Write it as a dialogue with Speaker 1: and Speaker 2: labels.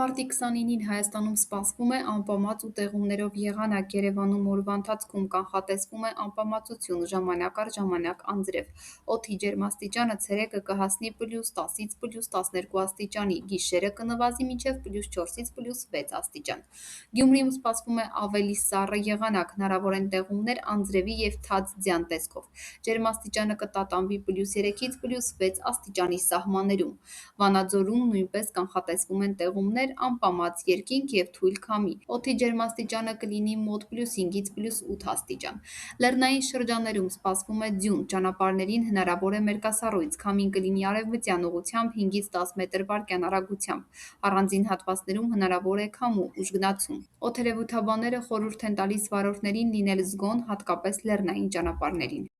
Speaker 1: Մարտի 29-ին Հայաստանում սպասվում է անպամած ու տեղումներով եղանակ, Երևանում օրվա ընթացքում կանխատեսվում է անպամացություն, ժամանակ առ ժամանակ անձրև, օդի ջերմաստիճանը ցերեկը կհասնի +10-ից +12 աստիճանի, գիշերը կնվազի մինչև +4-ից +6 աստիճան։ Գյումրիում սպասվում է ավելի սառը եղանակ, հնարավոր են տեղումներ անձրևի և թաց ձյան տեսքով։ Ջերմաստիճանը կտատանվի +3-ից +6 աստիճանի սահմաններում։ Վանաձորում նույնպես կանխատեսվում են տեղումներ, անպամած երկինք և թույլ քամի։ Օդի ջերմաստիճանը կլինի մոտ +5-ից +8 աստիճան։ Լեռնային շրջաններում սպասվում է ձյուն, ճանապարհներին հնարավոր է մերկասառույց, քամին կլինի արևմտյան ուղղությամբ 5-ից 10 մետր/վայրկյան արագությամբ։ Առանձին հատվածներում հնարավոր է քամու ուժգնացում։ Օդերևութաբանները խորհուրդ են տալիս վարորդներին լինել զգոն, հատկապես լեռնային ճանապարհներին։